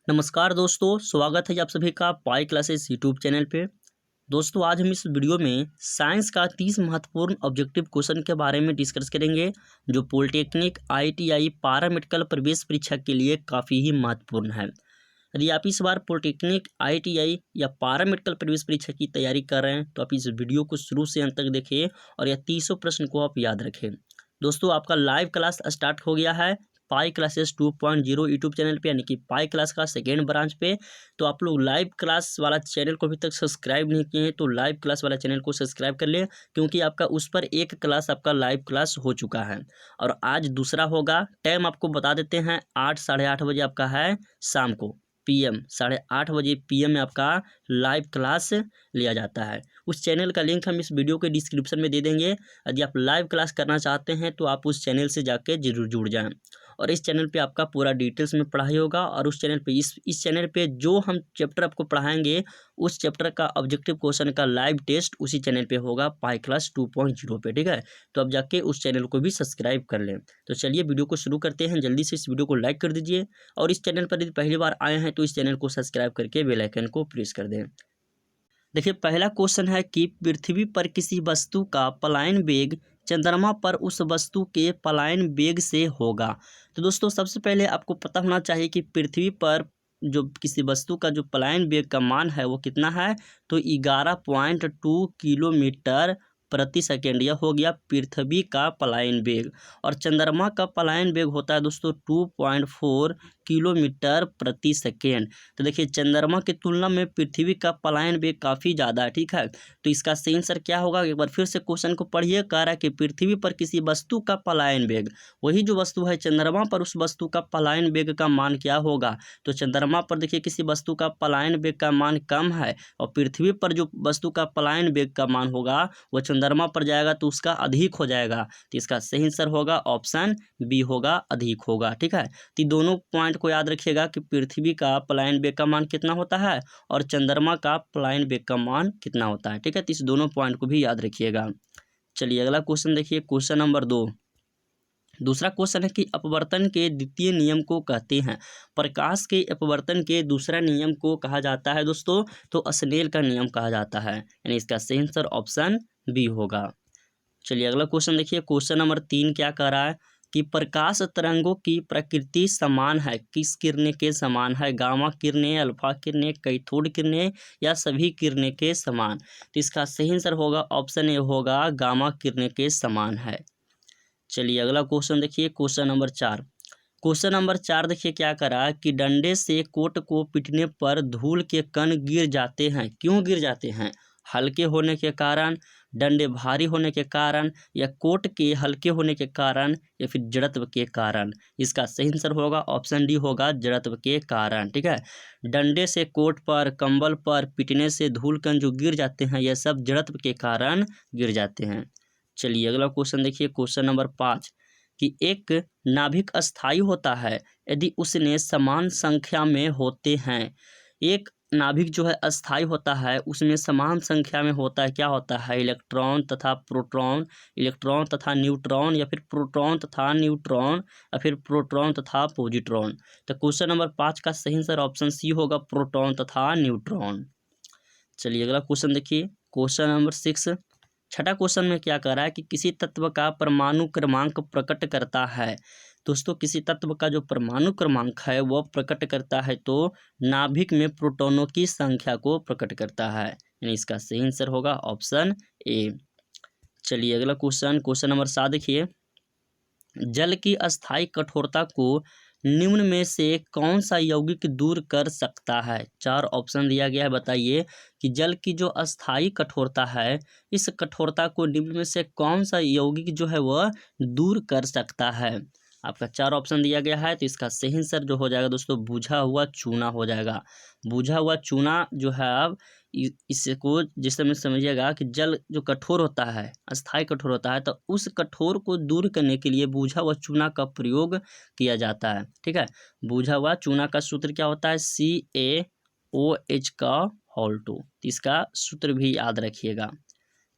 नमस्कार दोस्तों, स्वागत है आप सभी का पाई क्लासेस यूट्यूब चैनल पे। दोस्तों आज हम इस वीडियो में साइंस का 30 महत्वपूर्ण ऑब्जेक्टिव क्वेश्चन के बारे में डिस्कस करेंगे जो पॉलिटेक्निक, आईटीआई, पारामेडिकल प्रवेश परीक्षा के लिए काफ़ी ही महत्वपूर्ण है। यदि आप इस बार पॉलिटेक्निक, आईटीआई या पारामेडिकल प्रवेश परीक्षा की तैयारी कर रहे हैं तो आप इस वीडियो को शुरू से अंत तक देखें और यह 30 प्रश्न को आप याद रखें। दोस्तों आपका लाइव क्लास स्टार्ट हो गया है पाई क्लासेस 2.0 यूट्यूब चैनल पे, यानी कि पाई क्लास का सेकेंड ब्रांच पे। तो आप लोग लाइव क्लास वाला चैनल को अभी तक सब्सक्राइब नहीं किए हैं तो लाइव क्लास वाला चैनल को सब्सक्राइब कर लें, क्योंकि आपका उस पर एक क्लास आपका लाइव क्लास हो चुका है और आज दूसरा होगा। टाइम आपको बता देते हैं, 8 साढ़े 8 बजे आपका है शाम को, पीएम 8:30 बजे पीएम में आपका लाइव क्लास लिया जाता है। उस चैनल का लिंक हम इस वीडियो के डिस्क्रिप्शन में दे देंगे। यदि आप लाइव क्लास करना चाहते हैं तो आप उस चैनल से जाके जरूर जुड़ जाएं और इस चैनल पे आपका पूरा डिटेल्स में पढ़ाई होगा। और उस चैनल पे इस चैनल पे जो हम चैप्टर आपको पढ़ाएंगे उस चैप्टर का ऑब्जेक्टिव क्वेश्चन का लाइव टेस्ट उसी चैनल पे होगा पाई क्लास 2.0 पे, ठीक है। तो आप जाके उस चैनल को भी सब्सक्राइब कर लें। तो चलिए वीडियो को शुरू करते हैं। जल्दी से इस वीडियो को लाइक कर दीजिए और इस चैनल पर यदि पहली बार आए हैं तो इस चैनल को सब्सक्राइब करके बेल आइकन को प्रेस कर दें। देखिए पहला क्वेश्चन है कि पृथ्वी पर किसी वस्तु का पलायन वेग चंद्रमा पर उस वस्तु के पलायन वेग से होगा। तो दोस्तों सबसे पहले आपको पता होना चाहिए कि पृथ्वी पर जो किसी वस्तु का जो पलायन वेग का मान है वो कितना है, तो 11.2 किलोमीटर प्रति सेकेंड। यह हो गया पृथ्वी का पलायन वेग। और चंद्रमा का पलायन वेग होता है दोस्तों 2.4 किलोमीटर प्रति सेकेंड। तो देखिए चंद्रमा की तुलना में पृथ्वी का पलायन वेग काफ़ी ज़्यादा है, ठीक है। तो इसका सही आंसर क्या होगा, एक बार फिर से क्वेश्चन को पढ़िए। कह रहा है कि पृथ्वी पर किसी वस्तु का पलायन वेग, वही जो वस्तु है चंद्रमा पर, उस वस्तु का पलायन वेग का मान क्या होगा। तो चंद्रमा पर देखिए किसी वस्तु का पलायन वेग का मान कम है और पृथ्वी पर जो वस्तु का पलायन वेग का मान होगा वो चंद्रमा पर जाएगा तो उसका अधिक हो जाएगा। तो इसका सही आंसर होगा ऑप्शन बी होगा, अधिक होगा, ठीक है। तो दोनों पॉइंट को याद रखिएगा कि पृथ्वी का पलायन वेग का मान कितना होता है और चंद्रमा का पलायन वेग का मान कितना होता है, ठीक है। तो इस दोनों पॉइंट को भी याद रखिएगा। चलिए अगला क्वेश्चन देखिए, क्वेश्चन नंबर 2। दूसरा क्वेश्चन है कि अपवर्तन के द्वितीय नियम को कहते हैं। प्रकाश के अपवर्तन के दूसरा नियम को कहा जाता है दोस्तों, तो स्नेल का नियम कहा जाता है, यानी इसका सही आंसर ऑप्शन बी होगा। चलिए अगला क्वेश्चन देखिए, क्वेश्चन नंबर 3 क्या कह रहा है कि प्रकाश तरंगों की प्रकृति समान है, किस किरणें के समान है, गामा किरणें, अल्फा किरणें, कैथोड किरणें या सभी किरणें के समान। तो इसका सही आंसर होगा ऑप्शन ए होगा, गामा किरणें के समान है। चलिए अगला क्वेश्चन देखिए, क्वेश्चन नंबर 4। क्वेश्चन नंबर 4 देखिए क्या करा कि डंडे से कोट को पीटने पर धूल के कण गिर जाते हैं, क्यों गिर जाते हैं, हल्के होने के कारण, डंडे भारी होने के कारण, या कोट के हल्के होने के कारण, या फिर जड़त्व के कारण। इसका सही आंसर होगा ऑप्शन डी होगा, जड़त्व के कारण, ठीक है। डंडे से कोट पर, कंबल पर पीटने से धूल कण जो गिर जाते हैं यह सब जड़त्व के कारण गिर जाते हैं। चलिए अगला क्वेश्चन देखिए, क्वेश्चन नंबर 5 कि एक नाभिक अस्थायी होता है यदि उसने समान संख्या में होते हैं। एक नाभिक जो है अस्थायी होता है उसमें समान संख्या में होता है, क्या होता है, इलेक्ट्रॉन तथा प्रोटॉन, इलेक्ट्रॉन तथा न्यूट्रॉन, या फिर प्रोटॉन तथा न्यूट्रॉन, या फिर प्रोटॉन तथा पॉजिट्रॉन। तो क्वेश्चन नंबर 5 का सही आंसर ऑप्शन सी होगा, प्रोटॉन तथा न्यूट्रॉन। चलिए अगला क्वेश्चन देखिए, क्वेश्चन नंबर 6। छठा क्वेश्चन में क्या कह रहा है कि किसी तत्व का परमाणु क्रमांक प्रकट करता है। दोस्तों किसी तत्व का जो परमाणु क्रमांक है वह प्रकट करता है तो नाभिक में प्रोटॉनों की संख्या को प्रकट करता है, यानी इसका सही आंसर होगा ऑप्शन ए। चलिए अगला क्वेश्चन, क्वेश्चन नंबर 7 देखिए, जल की अस्थायी कठोरता को निम्न में से कौन सा यौगिक दूर कर सकता है। 4 ऑप्शन दिया गया है, बताइए कि जल की जो अस्थायी कठोरता है इस कठोरता को निम्न में से कौन सा यौगिक जो है वह दूर कर सकता है। आपका 4 ऑप्शन दिया गया है, तो इसका सही आंसर जो हो जाएगा दोस्तों बुझा हुआ चूना हो जाएगा। बुझा हुआ चूना जो है, अब इसको जिस समय समझिएगा कि जल जो कठोर होता है, अस्थायी कठोर होता है, तो उस कठोर को दूर करने के लिए बुझा हुआ चूना का प्रयोग किया जाता है, ठीक है। बुझा हुआ चूना का सूत्र क्या होता है, CaOH का होल 2। इसका सूत्र भी याद रखिएगा।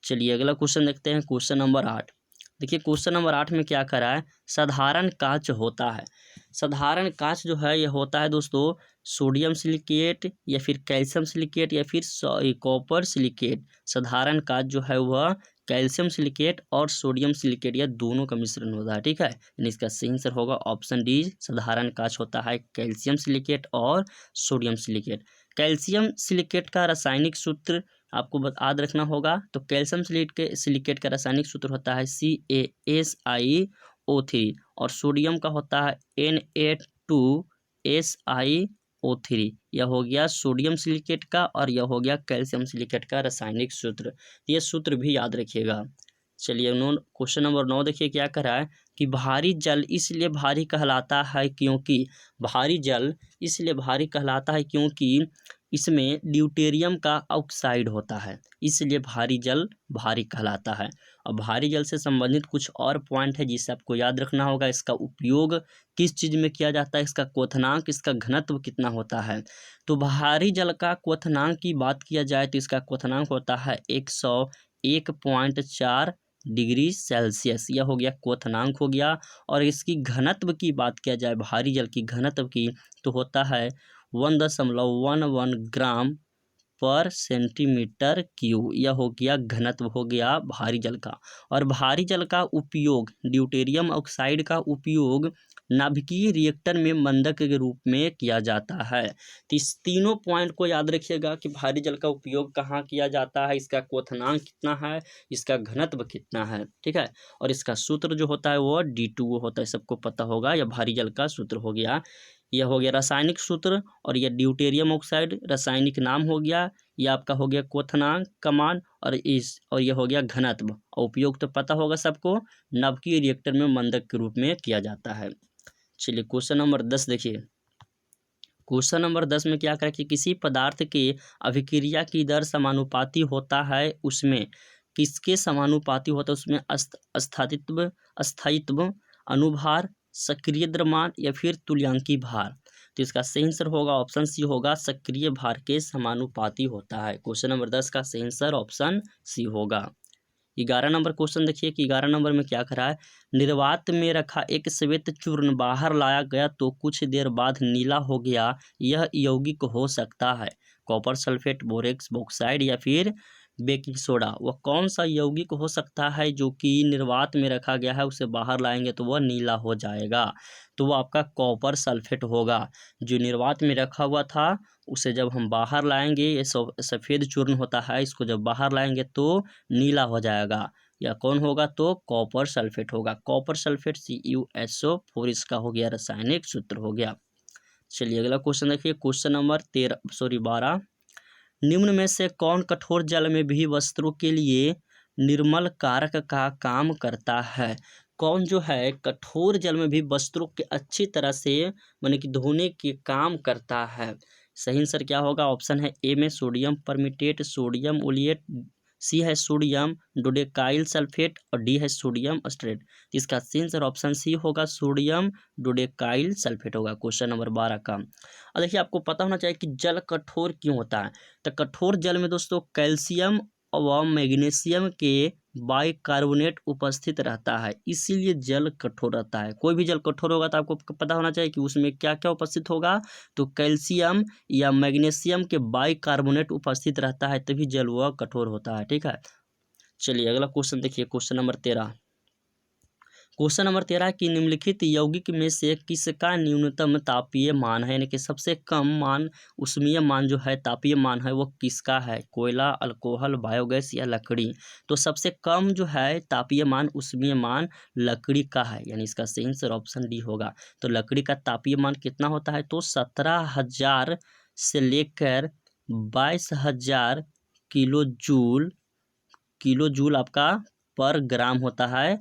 चलिए अगला क्वेश्चन देखते हैं, क्वेश्चन नंबर 8। देखिए क्वेश्चन नंबर 8 में क्या करा है, साधारण कांच होता है। साधारण कांच जो है यह होता है दोस्तों सोडियम सिलिकेट या फिर कैल्शियम सिलिकेट या फिर कॉपर सिलिकेट। साधारण काच जो है वह कैल्शियम सिलिकेट और सोडियम सिलिकेट या दोनों का मिश्रण होता है, ठीक है। यानी इसका सही आंसर होगा ऑप्शन डी, साधारण काच होता है कैल्शियम सिलिकेट और सोडियम सिलिकेट। कैल्शियम सिलिकेट का रासायनिक सूत्र आपको याद रखना होगा। तो कैल्शियम सिलिकेट का रासायनिक सूत्र होता है CaSiO3 और सोडियम का होता है Na2SiO3। यह हो गया सोडियम सिलिकेट का और यह हो गया कैल्शियम सिलिकेट का रासायनिक सूत्र। ये सूत्र भी याद रखिएगा। चलिए क्वेश्चन नंबर 9 देखिए क्या कह रहा है कि भारी जल इसलिए भारी कहलाता है क्योंकि भारी जल इसलिए भारी कहलाता है क्योंकि इसमें ड्यूटेरियम का ऑक्साइड होता है, इसलिए भारी जल भारी कहलाता है। और भारी जल से संबंधित कुछ और पॉइंट है जिसे आपको याद रखना होगा। इसका उपयोग किस चीज़ में किया जाता है, इसका क्वथनांक, इसका घनत्व कितना होता है। तो भारी जल का क्वथनांक की बात किया जाए तो इसका क्वथनांक होता है 101.4 डिग्री सेल्सियस। यह हो गया क्वथनांक हो गया। और इसकी घनत्व की बात किया जाए भारी जल की घनत्व की तो होता है 1.11 ग्राम पर सेंटीमीटर क्यूब। यह हो गया घनत्व हो गया भारी जल का। और भारी जल का उपयोग ड्यूटेरियम ऑक्साइड का उपयोग नाभिकीय रिएक्टर में मंदक के रूप में किया जाता है। तो इस तीनों पॉइंट को याद रखिएगा कि भारी जल का उपयोग कहाँ किया जाता है, इसका क्वथनांक कितना है, इसका घनत्व कितना है, ठीक है। और इसका सूत्र जो होता है वो D2O होता है, सबको पता होगा। यह भारी जल का सूत्र हो गया। यह हो गया रासायनिक सूत्र और यह ड्यूटेरियम ऑक्साइड रासायनिक नाम हो गया। यह आपका हो गया क्वथनांक का मान और यह हो गया घनत्व। और उपयोग तो पता होगा सबको, नाभिकीय रिएक्टर में मंदक के रूप में किया जाता है। चलिए क्वेश्चन नंबर 10 देखिए। क्वेश्चन नंबर 10 में क्या करें कि किसी पदार्थ के अभिक्रिया की दर समानुपाती होता है, उसमें किसके समानुपाती होता है, उसमें स्थायित्व, अनुभार, सक्रिय द्रव्यमान या फिर तुल्यांकी भार। तो इसका सही आंसर होगा ऑप्शन सी होगा, सक्रिय भार के समानुपाती होता है। क्वेश्चन नंबर 10 का सही आंसर ऑप्शन सी होगा। 11 नंबर क्वेश्चन देखिए कि 11 नंबर में क्या करा है, निर्वात में रखा एक श्वेत चूर्ण बाहर लाया गया तो कुछ देर बाद नीला हो गया, यह यौगिक हो सकता है कॉपर सल्फेट, बोरेक्स, बॉक्साइड या फिर बेकिंग सोडा। वह कौन सा यौगिक हो सकता है जो कि निर्वात में रखा गया है, उसे बाहर लाएंगे तो वह नीला हो जाएगा। तो वह आपका कॉपर सल्फेट होगा। जो निर्वात में रखा हुआ था उसे जब हम बाहर लाएंगे, ये सफ़ेद चूर्ण होता है, इसको जब बाहर लाएंगे तो नीला हो जाएगा। या कौन होगा तो कॉपर सल्फेट होगा। कॉपर सल्फेट CuSO4 इसका हो गया रासायनिक सूत्र हो गया। चलिए अगला क्वेश्चन देखिए। क्वेश्चन नंबर 12 निम्न में से कौन कठोर जल में भी वस्त्रों के लिए निर्मल कारक का काम करता है। कौन जो है कठोर जल में भी वस्त्रों के अच्छी तरह से माने कि धोने के काम करता है। सही आंसर क्या होगा, ऑप्शन है ए में सोडियम परमिटेट, सोडियम ओलिएट, सी है सोडियम डोडेकाइल सल्फेट और डी है सोडियम अस्ट्रेट। इसका सही आंसर ऑप्शन सी होगा, सोडियम डोडेकाइल सल्फेट होगा क्वेश्चन नंबर 12 का। अब देखिए आपको पता होना चाहिए कि जल कठोर क्यों होता है। तो कठोर जल में दोस्तों कैल्शियम व मैग्नीशियम के बाइकार्बोनेट उपस्थित रहता है, इसीलिए जल कठोर रहता है। कोई भी जल कठोर होगा तो आपको पता होना चाहिए कि उसमें क्या क्या उपस्थित होगा, तो कैल्शियम या मैग्नीशियम के बाइकार्बोनेट उपस्थित रहता है, तभी जल वह कठोर होता है, ठीक है। चलिए अगला क्वेश्चन देखिए। क्वेश्चन नंबर 13 की निम्नलिखित यौगिक में से किसका न्यूनतम तापीय मान है, यानी कि सबसे कम मान उष्मीय मान जो है तापीय मान है वो किसका है, कोयला, अल्कोहल, बायोगैस या लकड़ी। तो सबसे कम जो है तापीय मान उष्मीय मान लकड़ी का है, यानी इसका सही आंसर ऑप्शन डी होगा। तो लकड़ी का तापीय मान कितना होता है, तो 17,000 से लेकर 22,000 किलो जूल आपका पर ग्राम होता है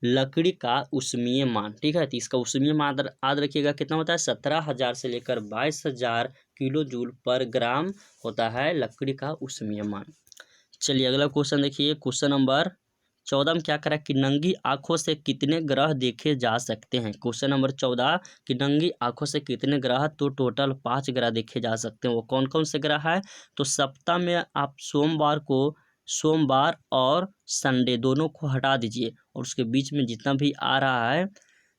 लकड़ी का उष्मीय मान, ठीक है। तो इसका उष्मीय मान याद रखिएगा कितना होता है, 17,000 से लेकर 22,000 किलो जूल पर ग्राम होता है लकड़ी का उष्मीय मान। चलिए अगला क्वेश्चन देखिए। क्वेश्चन नंबर 14 में क्या करा कि नंगी आंखों से कितने ग्रह देखे जा सकते हैं। क्वेश्चन नंबर 14 कि नंगी आंखों से कितने ग्रह, तो टोटल 5 ग्रह देखे जा सकते हैं। वो कौन कौन से ग्रह है, तो सप्ताह में आप सोमवार और संडे दोनों को हटा दीजिए और उसके बीच में जितना भी आ रहा है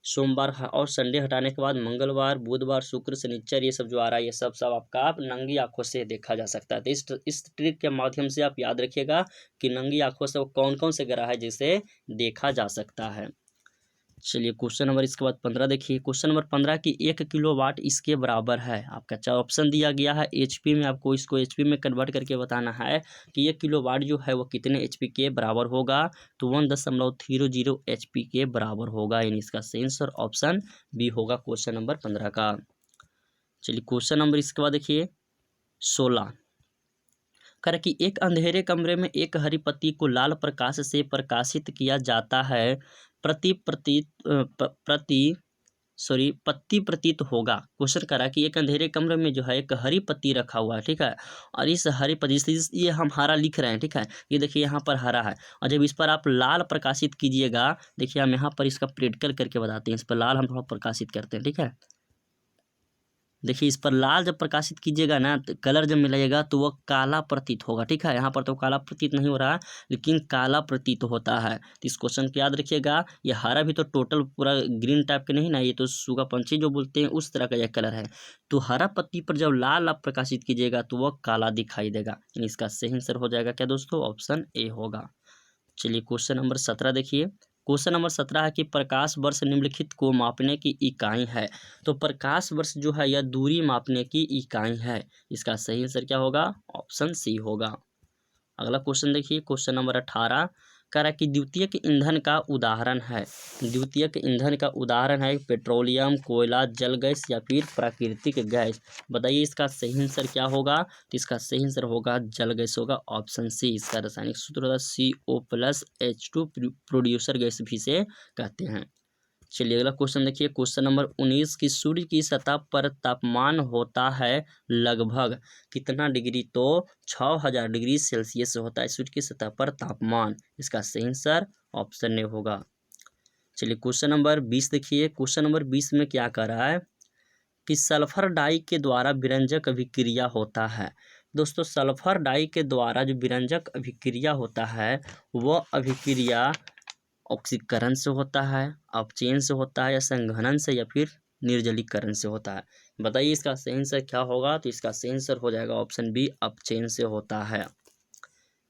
सोमवार और संडे हटाने के बाद मंगलवार, बुधवार, शुक्र, शनिचर ये सब जो आ रहा है ये सब आपका आप नंगी आंखों से देखा जा सकता है। तो इस ट्रिक के माध्यम से आप याद रखिएगा कि नंगी आंखों से वो कौन कौन से ग्रह है जिसे देखा जा सकता है। चलिए क्वेश्चन नंबर इसके बाद 15 देखिए। क्वेश्चन नंबर 15 की 1 किलोवाट इसके बराबर है। आपका चार ऑप्शन दिया गया है एचपी में, आपको इसको एचपी में कन्वर्ट करके बताना है कि 1 किलोवाट जो है वो कितने एचपी के बराबर होगा। तो 1.00 एचपी के बराबर होगा, यानी इसका सही आंसर ऑप्शन बी होगा क्वेश्चन नंबर 15 का। चलिए क्वेश्चन नंबर इसके बाद देखिए 16 कर कि एक अंधेरे कमरे में एक हरी पत्ती को लाल प्रकाश से प्रकाशित किया जाता है, पत्ती प्रतीत होगा। क्वेश्चन करा कि एक अंधेरे कमरे में जो है एक हरी पत्ती रखा हुआ है, ठीक है, और इस हरी पत्ती ये हम हरा लिख रहे हैं, ठीक है, ये देखिए यहाँ पर हरा है, और जब इस पर आप लाल प्रकाशित कीजिएगा, देखिए हम यहाँ पर इसका प्रैक्टिकल करके बताते हैं, इस पर लाल हम थोड़ा प्रकाशित करते हैं, ठीक है। देखिए इस पर लाल जब प्रकाशित कीजिएगा ना, तो कलर जब मिलाइएगा तो वह काला प्रतीत होगा, ठीक है। यहाँ पर तो काला प्रतीत नहीं हो रहा लेकिन काला प्रतीत होता है। तो इस क्वेश्चन को याद रखिएगा। ये हरा भी तो टोटल पूरा ग्रीन टाइप के नहीं ना, ये तो सुगा पंछी जो बोलते हैं उस तरह का यह कलर है। तो हरा पत्ती पर जब लाल आप प्रकाशित कीजिएगा तो वह काला दिखाई देगा। इसका सही आंसर हो जाएगा क्या दोस्तों, ऑप्शन ए होगा। चलिए क्वेश्चन नंबर 17 देखिए। क्वेश्चन नंबर 17 है कि प्रकाश वर्ष निम्नलिखित को मापने की इकाई है। तो प्रकाश वर्ष जो है यह दूरी मापने की इकाई है। इसका सही आंसर क्या होगा, ऑप्शन सी होगा। अगला क्वेश्चन देखिए क्वेश्चन नंबर 18 कह रहा है कि द्वितीयक ईंधन का उदाहरण है। द्वितीयक ईंधन का उदाहरण है पेट्रोलियम, कोयला, जल गैस या फिर प्राकृतिक गैस। बताइए इसका सही आंसर क्या होगा। तो इसका सही आंसर होगा जल गैस होगा, ऑप्शन सी। इसका रासायनिक सूत्र होगा CO+H2, प्रोड्यूसर गैस भी से कहते हैं। चलिए अगला क्वेश्चन देखिए क्वेश्चन नंबर 19 की सूर्य की सतह पर तापमान होता है लगभग कितना डिग्री। तो 6000 डिग्री सेल्सियस होता है सूर्य की सतह पर तापमान। इसका सही आंसर ऑप्शन ए होगा। चलिए क्वेश्चन नंबर 20 देखिए। क्वेश्चन नंबर 20 में क्या कर रहा है कि सल्फर डाई के द्वारा विरंजक अभिक्रिया होता है। दोस्तों सल्फर डाई के द्वारा जो विरंजक अभिक्रिया होता है वह अभिक्रिया ऑक्सीकरण से होता है, अपचयन से होता है, या संघनन से, या फिर निर्जलीकरण से होता है। बताइए इसका सही आंसर क्या होगा। तो इसका सही आंसर हो जाएगा ऑप्शन बी, अपचयन से होता है।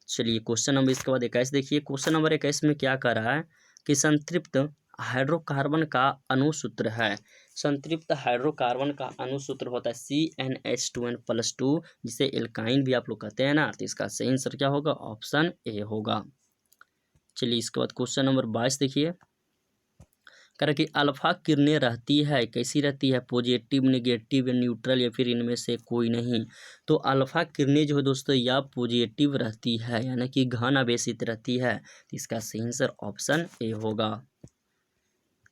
चलिए क्वेश्चन नंबर इसके बाद 21 देखिए। क्वेश्चन नंबर 21 में क्या कर रहा है कि संतृप्त हाइड्रोकार्बन का अणुसूत्र है। संतृप्त हाइड्रोकार्बन का अणुसूत्र होता है CnH2n+2, जिसे एल्काइन भी आप लोग कहते हैं ना। तो इसका सही आंसर क्या होगा, ऑप्शन ए होगा। चलिए इसके बाद क्वेश्चन नंबर 22 देखिए। कह रहा कि अल्फा किरणें रहती है, कैसी रहती है, पॉजिटिव, नेगेटिव या न्यूट्रल, या फिर इनमें से कोई नहीं। तो अल्फा किरणें जो है दोस्तों या पॉजिटिव रहती है, यानी कि घन आवेशित रहती है। तो इसका सही आंसर ऑप्शन ए होगा।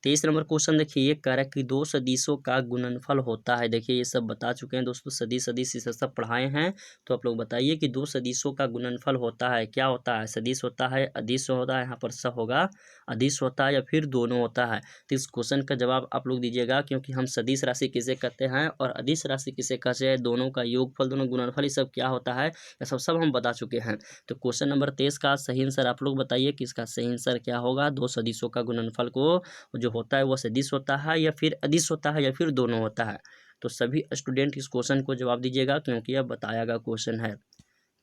23 नंबर क्वेश्चन देखिए। कह रहा है कि दो सदिशों का गुणनफल होता है। देखिए ये सब बता चुके हैं दोस्तों, सदिश इसे सब पढ़ाए हैं। तो आप लोग बताइए कि दो सदिशों का गुणनफल होता है, क्या होता है, सदिश होता है, अदिश होता है, यहाँ पर स होगा, अदिश होता है या फिर दोनों होता है। तो इस क्वेश्चन का जवाब आप लोग दीजिएगा, क्योंकि हम सदिश राशि किसे कहते हैं और अदिश राशि किसे कहते हैं, दोनों का योगफल, दोनों गुणनफल, ये सब क्या होता है, ये सब हम बता चुके हैं। तो क्वेश्चन नंबर 23 का सही आंसर आप लोग बताइए कि इसका सही आंसर क्या होगा। दो सदिशों का गुणनफल को जो होता है वो सदिश होता है या फिर अदिश होता है या फिर दोनों होता है। तो सभी स्टूडेंट इस क्वेश्चन को जवाब दीजिएगा, क्योंकि यह बताया गया क्वेश्चन है।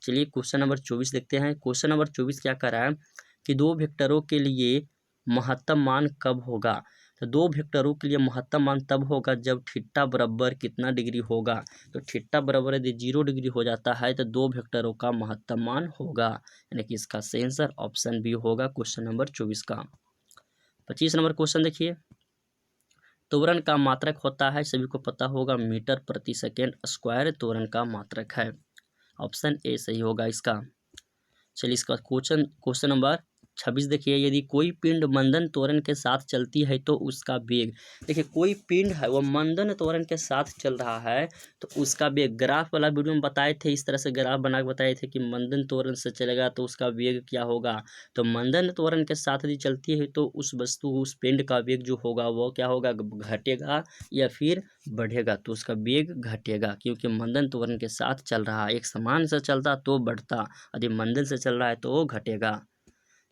चलिए क्वेश्चन नंबर 24 देखते हैं। क्वेश्चन नंबर 24 क्या कर रहा है कि दो वेक्टरों के लिए महत्तम मान कब होगा। तो दो वेक्टरों के लिए महत्तम मान तब होगा जब थीटा बराबर कितना डिग्री होगा। तो थीटा बराबर यदि 0 डिग्री हो जाता है तो दो वेक्टरों का महत्तम मान होगा, यानी कि इसका सही आंसर ऑप्शन बी होगा क्वेश्चन नंबर 24 का। 25 नंबर क्वेश्चन देखिए। त्वरण का मात्रक होता है, सभी को पता होगा, मीटर प्रति सेकेंड स्क्वायर त्वरण का मात्रक है। ऑप्शन ए सही होगा इसका। चलिए इसका क्वेश्चन नंबर 26 देखिए। यदि कोई पिंड मंदन त्वरण के साथ चलती है तो उसका वेग। देखिए कोई पिंड है वो मंदन त्वरण के साथ चल रहा है तो उसका वेग, ग्राफ वाला वीडियो में बताए थे, इस तरह से ग्राफ बना के बताए थे कि मंदन त्वरण से चलेगा तो उसका वेग क्या होगा। तो मंदन त्वरण के साथ यदि चलती है तो उस वस्तु, उस पिंड का वेग जो होगा वो क्या होगा, घटेगा या फिर बढ़ेगा। तो उसका वेग घटेगा, क्योंकि मंदन त्वरण के साथ चल रहा है। एक समान से चलता तो बढ़ता, यदि मंदन से चल रहा है तो वो घटेगा।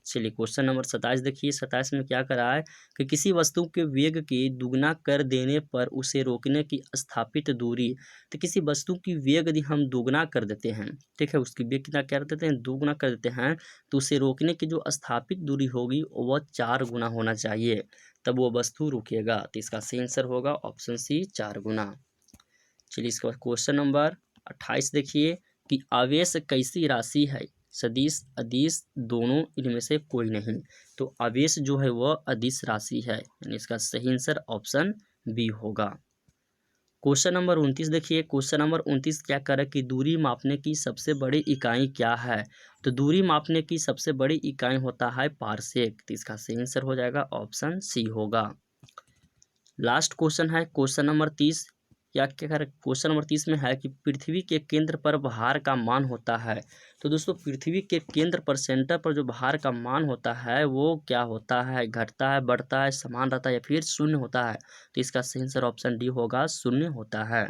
चलिए क्वेश्चन नंबर 27 देखिए। 27 में क्या करा है कि किसी वस्तु के वेग के दुगना कर देने पर उसे रोकने की स्थापित दूरी, तो किसी वस्तु की वेग यदि हम दोगुना कर देते हैं, ठीक है, उसकी वेग कितना कर देते हैं, दोगुना कर देते हैं, तो उसे रोकने की जो स्थापित दूरी होगी वह 4 गुना होना चाहिए, तब वो वस्तु रुकेगा। तो इसका सही आंसर होगा ऑप्शन सी 4 गुना। चलिए इसके बाद क्वेश्चन नंबर 28 देखिए कि आवेश कैसी राशि है, सदिश अदिश दोनों इनमें से कोई नहीं, तो आवेश जो है वह अदिश राशि है, यानी इसका सही आंसर ऑप्शन बी होगा। क्वेश्चन नंबर 29 देखिए। क्वेश्चन नंबर 29 क्या करे कि दूरी मापने की सबसे बड़ी इकाई क्या है, तो दूरी मापने की सबसे बड़ी इकाई होता है पारसेक, तो इसका सही आंसर हो जाएगा ऑप्शन सी होगा। लास्ट क्वेश्चन है क्वेश्चन नंबर 30। या क्या कर क्वेश्चन नंबर 30 में है कि पृथ्वी के केंद्र पर भार का मान होता है, तो दोस्तों पृथ्वी के केंद्र पर सेंटर पर जो भार का मान होता है वो क्या होता है, घटता है, बढ़ता है, समान रहता है या फिर शून्य होता है, तो इसका सही आंसर ऑप्शन डी होगा, शून्य होता है।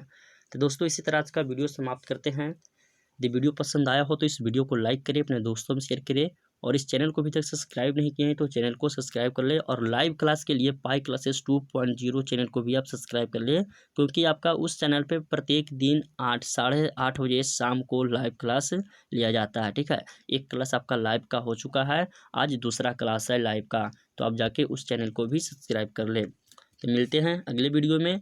तो दोस्तों इसी तरह आज का वीडियो समाप्त करते हैं। यदि वीडियो पसंद आया हो तो इस वीडियो को लाइक करें, अपने दोस्तों में शेयर करें, और इस चैनल को अभी तक सब्सक्राइब नहीं किए हैं तो चैनल को सब्सक्राइब कर ले, और लाइव क्लास के लिए पाई क्लासेस 2.0 चैनल को भी आप सब्सक्राइब कर ले, क्योंकि आपका उस चैनल पे प्रत्येक दिन 8 साढ़े 8 बजे शाम को लाइव क्लास लिया जाता है। ठीक है, एक क्लास आपका लाइव का हो चुका है, आज दूसरा क्लास है लाइव का, तो आप जाके उस चैनल को भी सब्सक्राइब कर ले। तो मिलते हैं अगले वीडियो में।